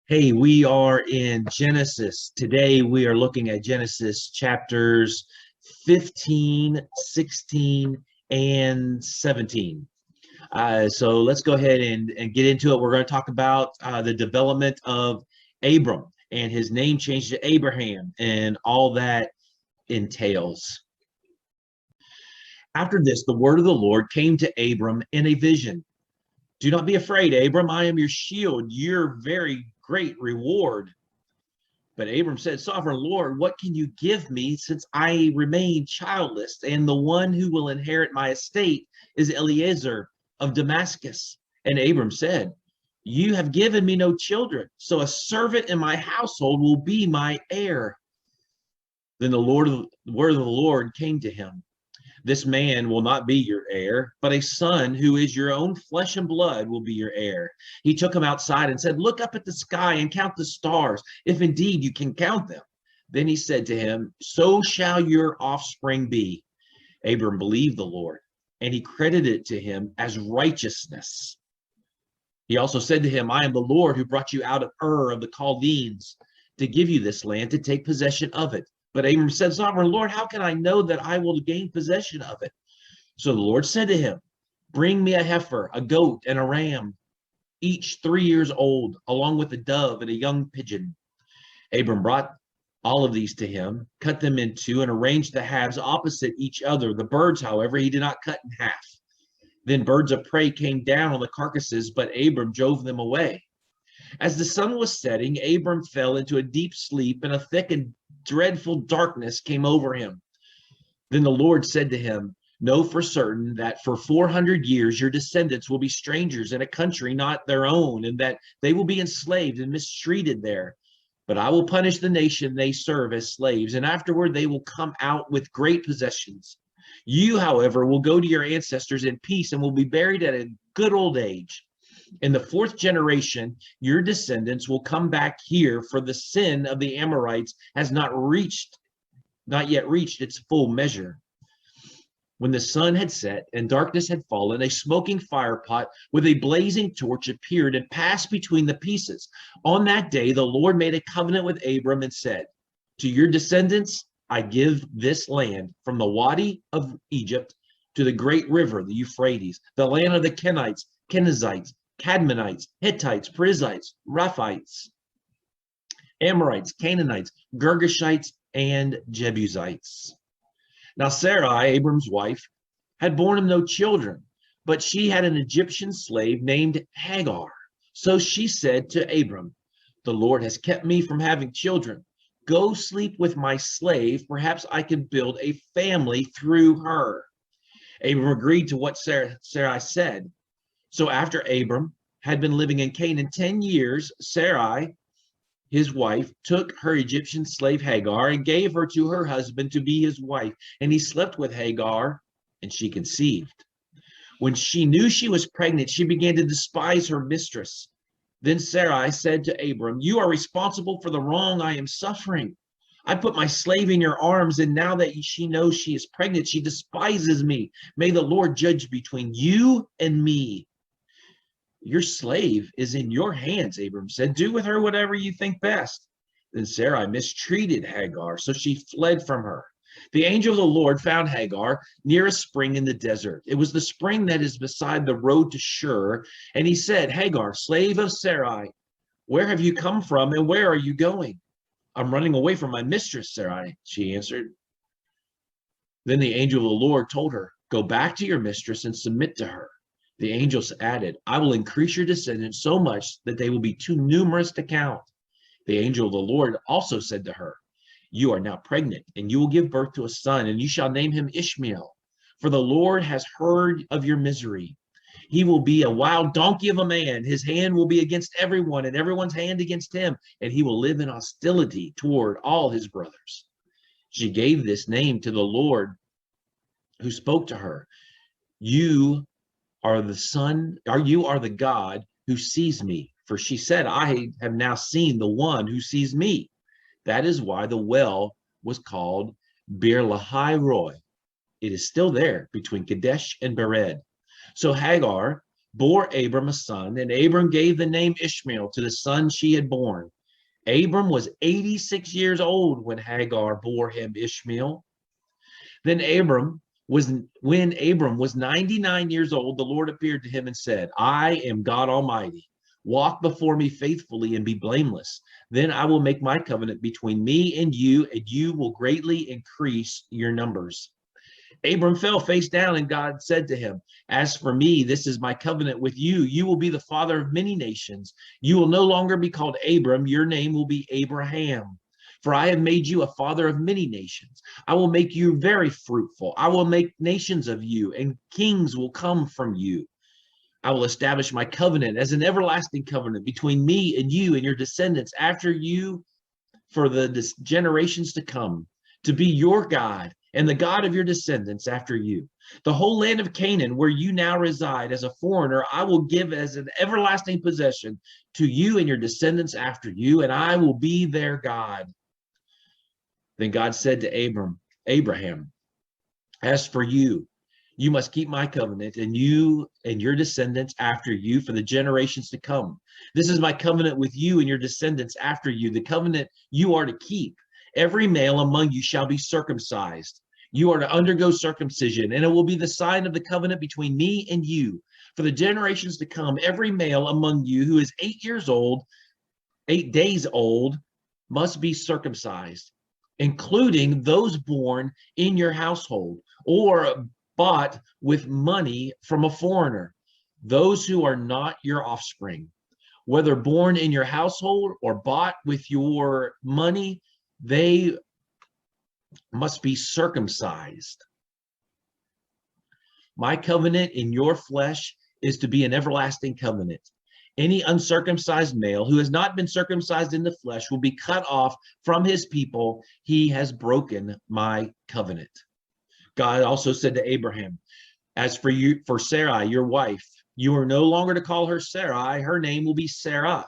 Hey, we are in Genesis. Today we are looking at Genesis chapters 15, 16, and 17. So let's go ahead and get into it. We're going to talk about the development of Abram and his name change to Abraham and all that entails. After this, the word of the Lord came to Abram in a vision. Do not be afraid, Abram. I am your shield, your very great reward. But Abram said, Sovereign Lord, what can you give me since I remain childless? And the one who will inherit my estate is Eliezer of Damascus. And Abram said, You have given me no children, so a servant in my household will be my heir. Then the word of the Lord came to him. This man will not be your heir, but a son who is your own flesh and blood will be your heir. He took him outside and said, Look up at the sky and count the stars, if indeed you can count them. Then he said to him, So shall your offspring be. Abram believed the Lord, and he credited it to him as righteousness. He also said to him, I am the Lord who brought you out of Ur of the Chaldeans to give you this land to take possession of it. But Abram said, Sovereign Lord, how can I know that I will gain possession of it? So the Lord said to him, Bring me a heifer, a goat, and a ram, each 3 years old, along with a dove and a young pigeon. Abram brought all of these to him, cut them in two, and arranged the halves opposite each other. The birds, however, he did not cut in half. Then birds of prey came down on the carcasses, but Abram drove them away. As the sun was setting, Abram fell into a deep sleep, and a thick and dreadful darkness came over him. Then the Lord said to him, Know for certain that for 400 years your descendants will be strangers in a country not their own, and that they will be enslaved and mistreated there. But I will punish the nation they serve as slaves, and afterward they will come out with great possessions. You, however, will go to your ancestors in peace and will be buried at a good old age. In the fourth generation, your descendants will come back here, for the sin of the Amorites has not yet reached its full measure. When the sun had set and darkness had fallen, a smoking firepot with a blazing torch appeared and passed between the pieces. On that day, the Lord made a covenant with Abram and said, To your descendants, I give this land from the Wadi of Egypt to the great river, the Euphrates, the land of the Kenites, Kenizzites, Cadmonites, Hittites, Perizzites, Rephites, Amorites, Canaanites, Girgashites, and Jebusites. Now Sarai, Abram's wife, had borne him no children, but she had an Egyptian slave named Hagar. So she said to Abram, The Lord has kept me from having children. Go sleep with my slave. Perhaps I can build a family through her. Abram agreed to what Sarai said. So after Abram had been living in Canaan 10 years, Sarai, his wife, took her Egyptian slave Hagar and gave her to her husband to be his wife. And he slept with Hagar, and she conceived. When she knew she was pregnant, she began to despise her mistress. Then Sarai said to Abram, You are responsible for the wrong I am suffering. I put my slave in your arms, and now that she knows she is pregnant, she despises me. May the Lord judge between you and me. Your slave is in your hands, Abram said. Do with her whatever you think best. Then Sarai mistreated Hagar, so she fled from her. The angel of the Lord found Hagar near a spring in the desert. It was the spring that is beside the road to Shur. And he said, Hagar, slave of Sarai, where have you come from and where are you going? I'm running away from my mistress, Sarai, she answered. Then the angel of the Lord told her, Go back to your mistress and submit to her. The angels added, I will increase your descendants so much that they will be too numerous to count. The angel of the Lord also said to her, You are now pregnant, and you will give birth to a son, and you shall name him Ishmael. For the Lord has heard of your misery. He will be a wild donkey of a man. His hand will be against everyone, and everyone's hand against him, and he will live in hostility toward all his brothers. She gave this name to the Lord who spoke to her. You are the God who sees me. For she said, I have now seen the one who sees me. That is why the well was called Bir Lahai Roi. It is still there between Kadesh and Bered. So Hagar bore Abram a son, and Abram gave the name Ishmael to the son she had born. Abram was 86 years old when Hagar bore him Ishmael. Then when Abram was 99 years old, the Lord appeared to him and said, I am God Almighty. Walk before me faithfully and be blameless. Then I will make my covenant between me and you will greatly increase your numbers. Abram fell face down, and God said to him, as for me, this is my covenant with you. You will be the father of many nations. You will no longer be called Abram. Your name will be Abraham. For I have made you a father of many nations. I will make you very fruitful. I will make nations of you, and kings will come from you. I will establish my covenant as an everlasting covenant between me and you and your descendants after you for the generations to come, to be your God and the God of your descendants after you. The whole land of Canaan, where you now reside as a foreigner, I will give as an everlasting possession to you and your descendants after you, and I will be their God. Then God said to Abraham, as for you, you must keep my covenant, and you and your descendants after you for the generations to come. This is my covenant with you and your descendants after you, the covenant you are to keep. Every male among you shall be circumcised. You are to undergo circumcision, and it will be the sign of the covenant between me and you. For the generations to come, every male among you who is 8 days old, must be circumcised, including those born in your household or bought with money from a foreigner, those who are not your offspring, whether born in your household or bought with your money, they must be circumcised. My covenant in your flesh is to be an everlasting covenant. Any uncircumcised male who has not been circumcised in the flesh will be cut off from his people. He has broken my covenant. God also said to Abraham, as for you, for Sarai, your wife, you are no longer to call her Sarai. Her name will be Sarah.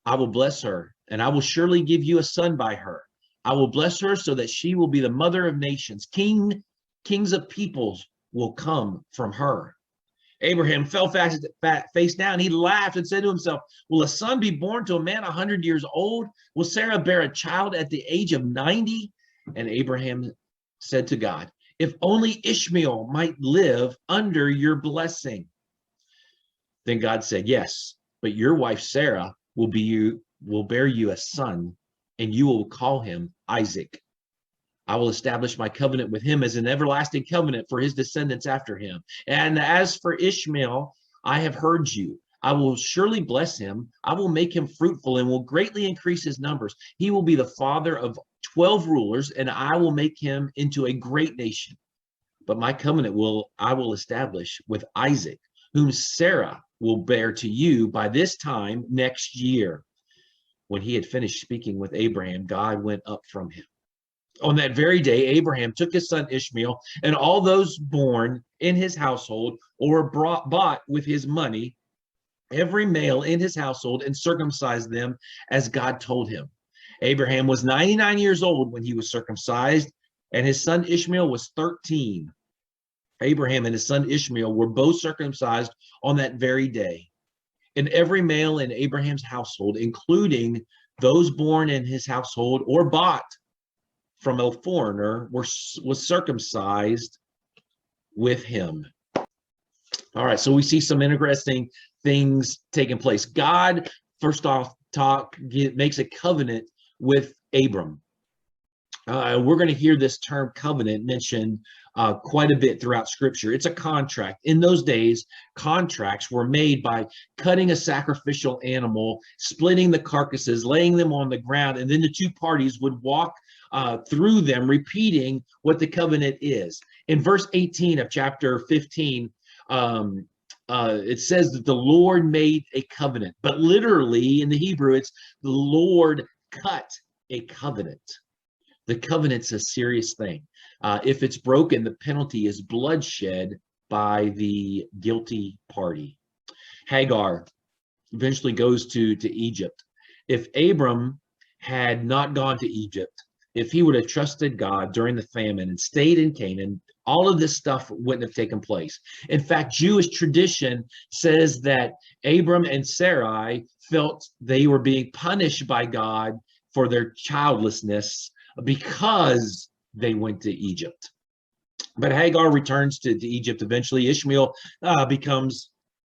I will bless her, and I will surely give you a son by her. I will bless her so that she will be the mother of nations. Kings of peoples will come from her. Abraham fell face down. He laughed and said to himself, will a son be born to a man 100 years old? Will Sarah bear a child at the age of 90? And Abraham said to God, if only Ishmael might live under your blessing. Then God said, yes, but your wife Sarah will bear you a son, and you will call him Isaac. I will establish my covenant with him as an everlasting covenant for his descendants after him. And as for Ishmael, I have heard you. I will surely bless him. I will make him fruitful and will greatly increase his numbers. He will be the father of 12 rulers, and I will make him into a great nation. But my covenant I will establish with Isaac, whom Sarah will bear to you by this time next year. When he had finished speaking with Abraham, God went up from him. On that very day, Abraham took his son Ishmael and all those born in his household or bought with his money, every male in his household, and circumcised them as God told him. Abraham was 99 years old when he was circumcised, and his son Ishmael was 13. Abraham and his son Ishmael were both circumcised on that very day. And every male in Abraham's household, including those born in his household or bought from a foreigner, was circumcised with him. All right, so we see some interesting things taking place. God, first off, makes a covenant with Abram. We're going to hear this term covenant mentioned quite a bit throughout Scripture. It's a contract. In those days, contracts were made by cutting a sacrificial animal, splitting the carcasses, laying them on the ground, and then the two parties would walk through them, repeating what the covenant is. In verse 18 of chapter 15, it says that the Lord made a covenant, but literally in the Hebrew, it's the Lord cut a covenant. The covenant's a serious thing. If it's broken, the penalty is bloodshed by the guilty party. Hagar eventually goes to Egypt. If Abram had not gone to Egypt, if he would have trusted God during the famine and stayed in Canaan, all of this stuff wouldn't have taken place. In fact, Jewish tradition says that Abram and Sarai felt they were being punished by God for their childlessness because they went to Egypt. But Hagar returns to Egypt eventually. Ishmael becomes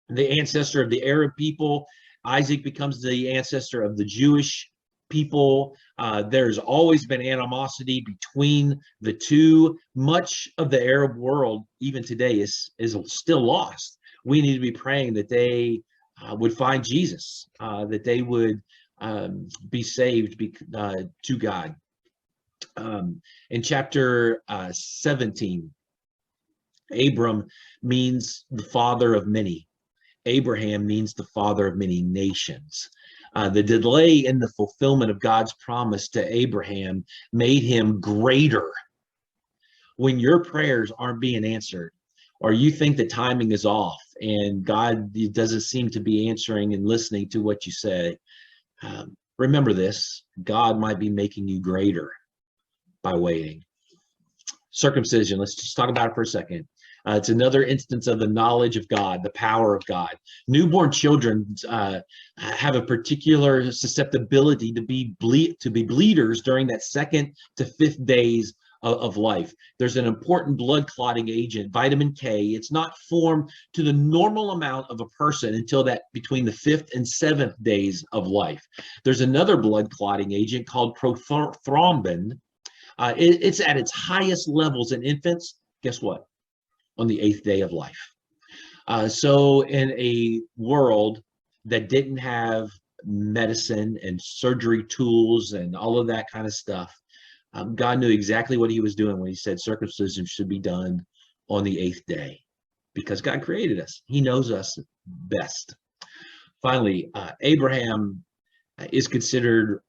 the ancestor of the Arab people. Isaac becomes the ancestor of the Jewish people. There's always been animosity between the two. Much of the Arab world, even today, is still lost. We need to be praying that they would find Jesus, that they would be saved to God. In chapter 17, Abram means the father of many. Abraham means the father of many nations. The delay in the fulfillment of God's promise to Abraham made him greater. When your prayers aren't being answered, or you think the timing is off and God doesn't seem to be answering and listening to what you say, remember this: God might be making you greater by waiting. Circumcision, let's just talk about it for a second. It's another instance of the knowledge of God, the power of God. Newborn children have a particular susceptibility to be bleeders during that 2nd to 5th days of life. There's an important blood clotting agent, vitamin K. It's not formed to the normal amount of a person until that between the 5th and 7th days of life. There's another blood clotting agent called prothrombin. It's at its highest levels in infants. Guess what? On the 8th day of life. So in a world that didn't have medicine and surgery tools and all of that kind of stuff, God knew exactly what he was doing when he said circumcision should be done on the 8th day, because God created us. He knows us best. Finally, Abraham is considered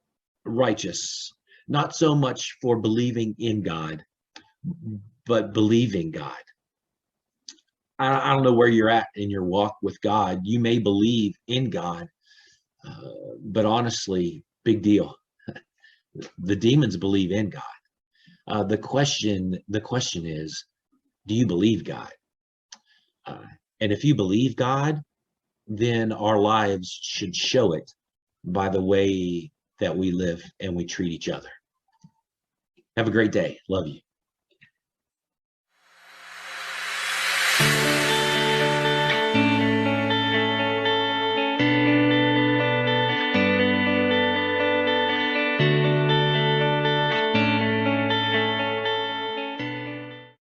righteous, not so much for believing in God, but believing God. I don't know where you're at in your walk with God. You may believe in God, but honestly, big deal. The demons believe in God. The question is, do you believe God? And if you believe God, then our lives should show it by the way that we live and we treat each other. Have a great day. Love you.